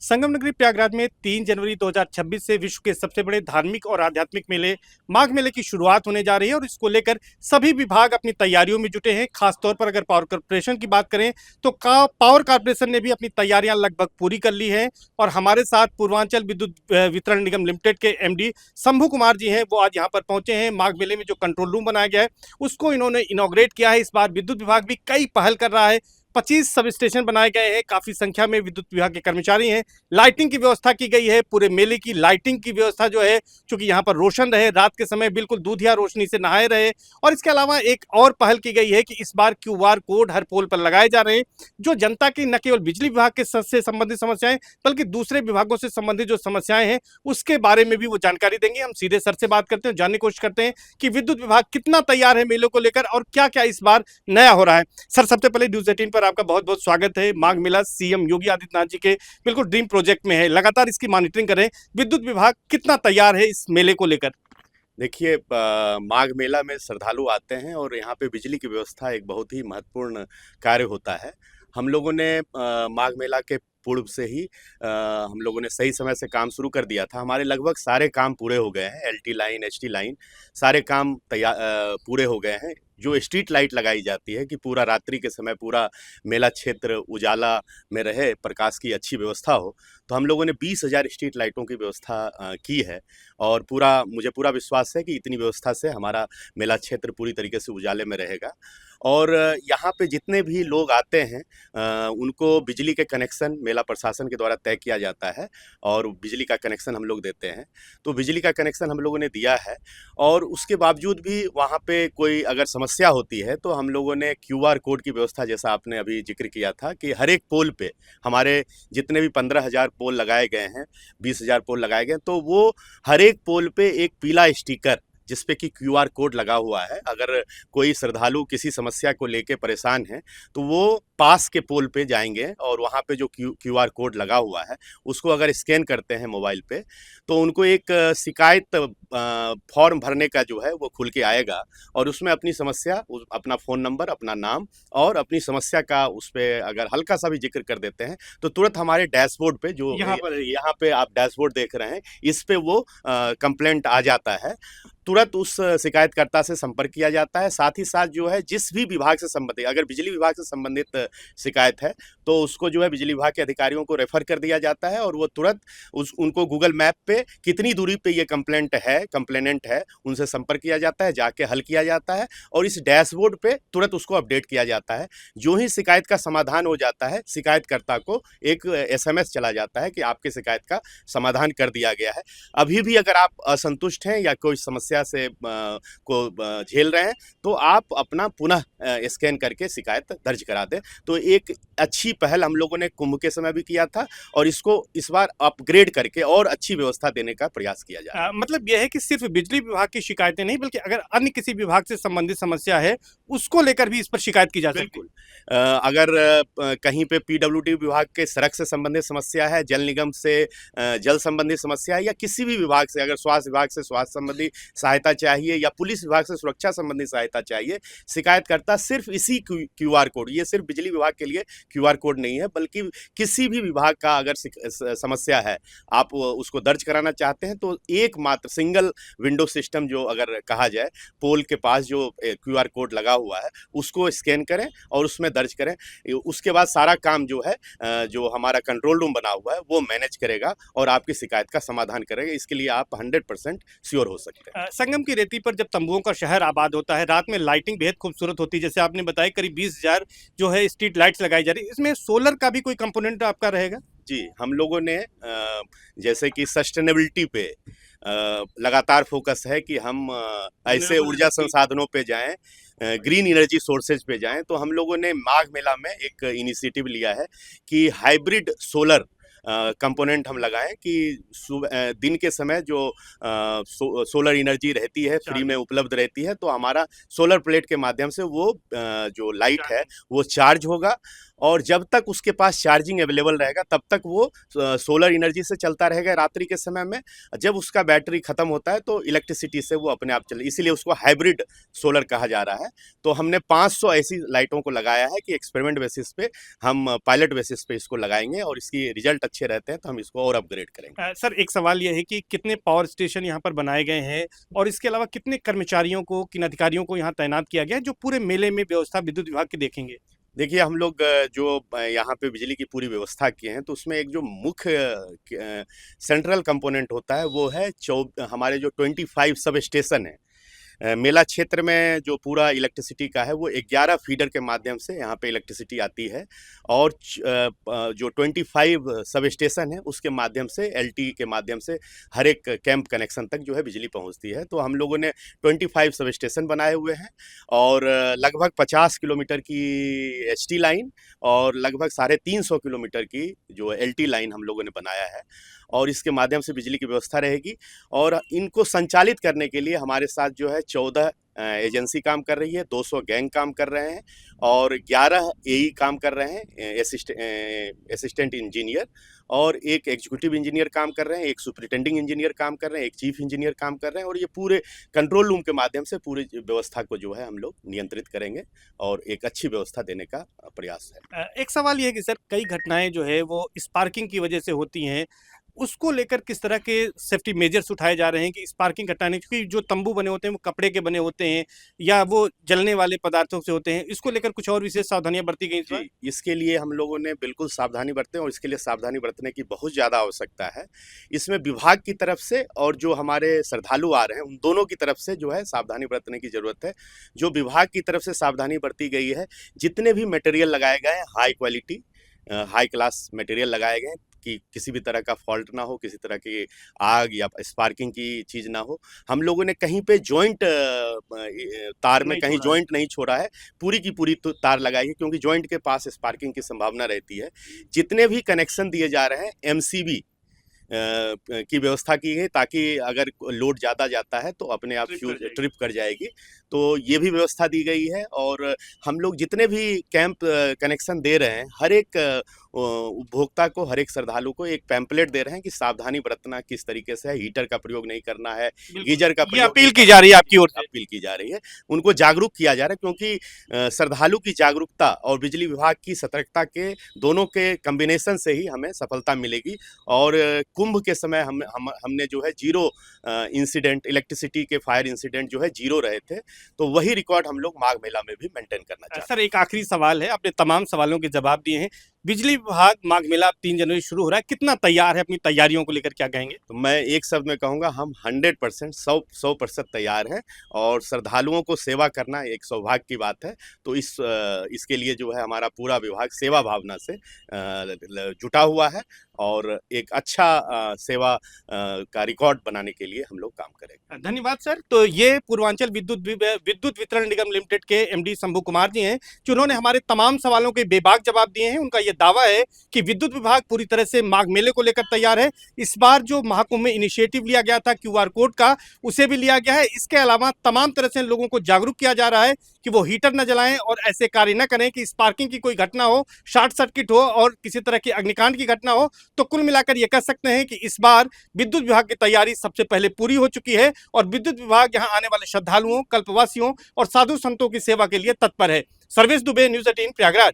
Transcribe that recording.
संगम नगरी प्रयागराज में 3 जनवरी 2026 से विश्व के सबसे बड़े धार्मिक और आध्यात्मिक मेले माघ मेले की शुरुआत होने जा रही है और इसको लेकर सभी विभाग अपनी तैयारियों में जुटे हैं। खासतौर पर अगर पावर कॉर्पोरेशन की बात करें तो पावर कॉर्पोरेशन ने भी अपनी तैयारियां लगभग पूरी कर ली है और हमारे साथ पूर्वांचल विद्युत वितरण निगम लिमिटेड के एमडी शंभू कुमार जी हैं, वो आज यहाँ पर पहुंचे हैं। माघ मेले में जो कंट्रोल रूम बनाया गया है उसको इन्होंने इनॉग्रेट किया है। इस बार विद्युत विभाग भी कई पहल कर रहा है। 25 सब स्टेशन बनाए गए हैं, काफी संख्या में विद्युत विभाग के कर्मचारी हैं। लाइटिंग की व्यवस्था की गई है, पूरे मेले की लाइटिंग की व्यवस्था जो है, चूंकि यहाँ पर रोशन रहे, रात के समय बिल्कुल दूधिया रोशनी से नहाए रहे। और इसके अलावा एक और पहल की गई है कि इस बार क्यूआर कोड हर पोल पर लगाए जा रहे हैं, जो जनता की न केवल बिजली विभाग के से संबंधित समस्याएं बल्कि दूसरे विभागों से संबंधित जो समस्याएं हैं उसके बारे में भी वो जानकारी देंगे। हम सीधे सर से बात करते हैं, जानने की कोशिश करते हैं कि विद्युत विभाग कितना तैयार है मेलों को लेकर और क्या क्या इस बार नया हो रहा है। सर, सबसे पहले न्यूज 18 पर आपका बहुत बहुत स्वागत है। माघ मेला सीएम योगी आदित्यनाथ जी के बिल्कुल ड्रीम प्रोजेक्ट में है, लगातार इसकी मॉनिटरिंग करें, विद्युत विभाग कितना तैयार है इस मेले को लेकर? देखिए, माघ मेला में श्रद्धालु आते हैं और यहाँ पे बिजली की व्यवस्था एक बहुत ही महत्वपूर्ण कार्य होता है। हम लोगों ने माघ मेला के पूर्व से ही हम लोगों ने सही समय से काम शुरू कर दिया था। हमारे लगभग सारे काम पूरे हो गए हैं। एलटी लाइन, एचटी लाइन, सारे काम तैयार पूरे हो गए हैं। जो स्ट्रीट लाइट लगाई जाती है कि पूरा रात्रि के समय पूरा मेला क्षेत्र उजाला में रहे, प्रकाश की अच्छी व्यवस्था हो, तो हम लोगों ने 20,000 स्ट्रीट लाइटों की व्यवस्था की है। और मुझे पूरा विश्वास है कि इतनी व्यवस्था से हमारा मेला क्षेत्र पूरी तरीके से उजाले में रहेगा। और यहाँ पे जितने भी लोग आते हैं उनको बिजली के कनेक्शन मेला प्रशासन के द्वारा तय किया जाता है और बिजली का कनेक्शन हम लोग देते हैं। तो बिजली का कनेक्शन हम लोगों ने दिया है और उसके बावजूद भी वहाँ पे कोई अगर समस्या होती है तो हम लोगों ने क्यूआर कोड की व्यवस्था, जैसा आपने अभी जिक्र किया था, कि हर एक पोल पे हमारे जितने भी 15,000 पोल लगाए गए हैं, 20,000 पोल लगाए गए हैं, तो वो हर एक पोल पे एक पीला स्टिकर जिसपे कि क्यूआर कोड लगा हुआ है। अगर कोई श्रद्धालु किसी समस्या को लेके परेशान है तो वो पास के पोल पे जाएंगे और वहाँ पे जो क्यूआर कोड लगा हुआ है उसको अगर स्कैन करते हैं मोबाइल पे तो उनको एक शिकायत फॉर्म भरने का जो है वो खुल के आएगा और उसमें अपनी समस्या, अपना फ़ोन नंबर, अपना नाम और अपनी समस्या का उस पर अगर हल्का सा भी जिक्र कर देते हैं तो तुरंत हमारे डैशबोर्ड पे, जो यहाँ पे आप डैशबोर्ड देख रहे हैं, इस पे वो कंप्लेंट आ जाता है। तुरंत उस शिकायतकर्ता से संपर्क किया जाता है। साथ ही साथ जो है जिस भी विभाग से संबंधित, अगर बिजली विभाग से संबंधित शिकायत है तो उसको जो है बिजली विभाग के अधिकारियों को रेफर कर दिया जाता है और वो तुरंत उनको गूगल मैप पे कितनी दूरी पे ये कंप्लेनेंट है उनसे संपर्क किया जाता है, जाके हल किया जाता है और इस डैशबोर्ड पे तुरंत उसको अपडेट किया जाता है। जो ही शिकायत का समाधान हो जाता है, शिकायतकर्ता को एक एसएमएस चला जाता है कि आपके शिकायत का समाधान कर दिया गया है। अभी भी अगर आप असंतुष्ट हैं या कोई समस्या से झेल रहे हैं तो आप अपना पुनः स्कैन करके शिकायत दर्ज करा दें। तो एक अच्छी पहल हम लोगों ने कुंभ के समय भी किया था और इसको इस बार अपग्रेड करके और अच्छी व्यवस्था देने का प्रयास किया जा रहा है। मतलब यह है कि सिर्फ बिजली विभाग की शिकायतें नहीं बल्कि अगर अन्य किसी विभाग से संबंधित समस्या है उसको लेकर भी इस पर शिकायत की जा सकती है। अगर कहीं पे पीडब्ल्यूडी विभाग के सड़क से संबंधित समस्या है, जल निगम से जल संबंधी समस्या है, या किसी भी विभाग से, अगर स्वास्थ्य विभाग से स्वास्थ्य संबंधी सहायता चाहिए या पुलिस विभाग से सुरक्षा संबंधी सहायता चाहिए, शिकायतकर्ता सिर्फ इसी क्यूआर कोड, ये सिर्फ बिजली विभाग के लिए क्यूआर कोड नहीं है बल्कि किसी भी विभाग का अगर समस्या है, आप उसको दर्ज कराना चाहते हैं तो एकमात्र सिंगल विंडो सिस्टम, जो अगर कहा जाए, पोल के पास जो क्यूआर कोड लगा हुआ है उसको स्कैन करें और उसमें दर्ज करें। उसके बाद सारा काम जो है, जो हमारा कंट्रोल रूम बना हुआ है वो मैनेज करेगा और आपकी शिकायत का समाधान करेगा। इसके लिए आप 100% श्योर हो सकते हैं। संगम की रेती पर जब तंबुओं का शहर आबाद होता है, रात में लाइटिंग बेहद खूबसूरत होती है, जैसे आपने बताया करीब 20,000 जो है स्ट्रीट लाइट्स लगाई जा रही है, इसमें सोलर का भी कोई कंपोनेंट आपका रहेगा? जी, हम लोगों ने जैसे कि सस्टेनेबिलिटी पे लगातार फोकस है कि हम ऐसे ऊर्जा संसाधनों पे जाएं, ग्रीन एनर्जी सोर्सेज पे जाएं। तो हम लोगों ने माघ मेला में एक इनिशिएटिव लिया है कि हाइब्रिड सोलर कंपोनेंट हम लगाएं कि दिन के समय जो सोलर एनर्जी रहती है फ्री में उपलब्ध रहती है, तो हमारा सोलर प्लेट के माध्यम से वो जो लाइट है वो चार्ज होगा और जब तक उसके पास चार्जिंग अवेलेबल रहेगा तब तक वो सोलर एनर्जी से चलता रहेगा रात्रि के समय में। जब उसका बैटरी खत्म होता है तो इलेक्ट्रिसिटी से वो अपने आप चले, इसीलिए उसको हाइब्रिड सोलर कहा जा रहा है। तो हमने 500 ऐसी लाइटों को लगाया है कि एक्सपेरिमेंट बेसिस पे, हम पायलट बेसिस पे इसको लगाएंगे और इसकी रिजल्ट अच्छे रहते हैं तो हम इसको और अपग्रेड करेंगे। सर एक सवाल यह है कि कितने पावर स्टेशन यहाँ पर बनाए गए हैं और इसके अलावा कितने कर्मचारियों को, किन अधिकारियों को यहाँ तैनात किया गया है जो पूरे मेले में व्यवस्था विद्युत विभाग की देखेंगे? देखिए, हम लोग जो यहाँ पे बिजली की पूरी व्यवस्था किए हैं तो उसमें एक जो मुख्य सेंट्रल कंपोनेंट होता है वो है हमारे जो 25 सब स्टेशन है। मेला क्षेत्र में जो पूरा इलेक्ट्रिसिटी का है वो 11 फीडर के माध्यम से यहाँ पे इलेक्ट्रिसिटी आती है और जो 25 सब स्टेशन है उसके माध्यम से एलटी के माध्यम से हर एक कैंप कनेक्शन तक जो है बिजली पहुँचती है। तो हम लोगों ने 25 सब स्टेशन बनाए हुए हैं और लगभग 50 किलोमीटर की एचटी लाइन और लगभग 350 किलोमीटर की जो एलटी लाइन हम लोगों ने बनाया है और इसके माध्यम से बिजली की व्यवस्था रहेगी। और इनको संचालित करने के लिए हमारे साथ जो है 14 एजेंसी काम कर रही है, 200 गैंग काम कर रहे हैं और 11 एई काम कर रहे हैं, असिस्टेंट इंजीनियर, और एक एग्जीक्यूटिव इंजीनियर काम कर रहे हैं, एक सुपरिटेंडिंग इंजीनियर काम कर रहे हैं, एक चीफ इंजीनियर काम कर रहे हैं। और ये पूरे कंट्रोल रूम के माध्यम से पूरी व्यवस्था को जो है हम लोग नियंत्रित करेंगे और एक अच्छी व्यवस्था देने का प्रयास है। एक सवाल ये है कि सर कई घटनाएं जो है वो स्पार्किंग की वजह से होती हैं, उसको लेकर किस तरह के सेफ्टी मेजर्स उठाए जा रहे हैं कि स्पार्किंग घटाने, क्योंकि जो तंबू बने होते हैं वो कपड़े के बने होते हैं या वो जलने वाले पदार्थों से होते हैं, इसको लेकर कुछ और विशेष सावधानियां बरती गई इस बार? जी, इसके लिए हम लोगों ने बिल्कुल सावधानी बरते और इसके लिए सावधानी बरतने की बहुत ज़्यादा आवश्यकता है। इसमें विभाग की तरफ से और जो हमारे श्रद्धालु आ रहे हैं उन दोनों की तरफ से जो है सावधानी बरतने की ज़रूरत है। जो विभाग की तरफ से सावधानी बरती गई है, जितने भी मटेरियल लगाए गए हैं high quality high class material लगाए गए हैं कि किसी भी तरह का फॉल्ट ना हो, किसी तरह की आग या स्पार्किंग की चीज़ ना हो। हम लोगों ने कहीं पे जॉइंट तार में कहीं जॉइंट नहीं छोड़ा है, पूरी की पूरी तार लगाई है क्योंकि जॉइंट के पास स्पार्किंग की संभावना रहती है। जितने भी कनेक्शन दिए जा रहे हैं एमसीबी की व्यवस्था की है ताकि अगर लोड ज़्यादा जाता है तो अपने आप फ्यूज ट्रिप कर जाएगी, तो ये भी व्यवस्था दी गई है। और हम लोग जितने भी कैंप कनेक्शन दे रहे हैं हर एक उपभोक्ता को, हर एक श्रद्धालु को एक पैम्पलेट दे रहे हैं कि सावधानी बरतना किस तरीके से है, हीटर का प्रयोग नहीं करना है, गीजर का प्रयोग, अपील की जा रही है आपकी ओर से? अपील की जा रही है, उनको जागरूक किया जा रहा है क्योंकि श्रद्धालु की जागरूकता और बिजली विभाग की सतर्कता के दोनों के कॉम्बिनेशन से ही हमें सफलता मिलेगी। और कुंभ के समय हमने जो है 0 इंसिडेंट, इलेक्ट्रिसिटी के फायर इंसिडेंट जो है 0 रहे थे, तो वही रिकॉर्ड हम लोग माघ मेला में भी मेंटेन करना चाहते हैं। सर एक आखिरी सवाल है, आपने तमाम सवालों के जवाब दिए हैं। बिजली विभाग माघ मेला 3 जनवरी शुरू हो रहा है, कितना तैयार है, अपनी तैयारियों को लेकर क्या कहेंगे? तो मैं एक शब्द में कहूँगा, हम 100% 100% तैयार हैं और श्रद्धालुओं को सेवा करना एक सौभाग्य की बात है। तो इसके लिए जो है हमारा पूरा विभाग सेवा भावना से जुटा हुआ है और एक अच्छा सेवा का रिकॉर्ड बनाने के लिए हम लोग काम करेंगे। धन्यवाद सर। तो ये पूर्वांचल विद्युत वितरण निगम लिमिटेड के एमडी शंभू कुमार जी हैं, जिन्होंने हमारे तमाम सवालों के बेबाक जवाब दिए हैं। उनका ये दावा है कि विद्युत विभाग पूरी तरह से माघ मेले को लेकर तैयार है। इस बार जो महाकुंभ में इनिशिएटिव लिया गया था क्यूआर कोड का, उसे भी लिया गया है। इसके अलावा तमाम तरह से लोगों को जागरूक किया जा रहा है कि वो हीटर न जलाएं और ऐसे कार्य न करें कि स्पार्किंग की कोई घटना हो, शॉर्ट सर्किट हो और किसी तरह की अग्निकांड की घटना हो। तो कुल मिलाकर ये कह सकते हैं कि इस बार विद्युत विभाग की तैयारी सबसे पहले पूरी हो चुकी है और विद्युत विभाग यहाँ आने वाले श्रद्धालुओं, कल्पवासियों और साधु संतों की सेवा के लिए तत्पर है। सर्वेश दुबे, न्यूज़ 18 प्रयागराज।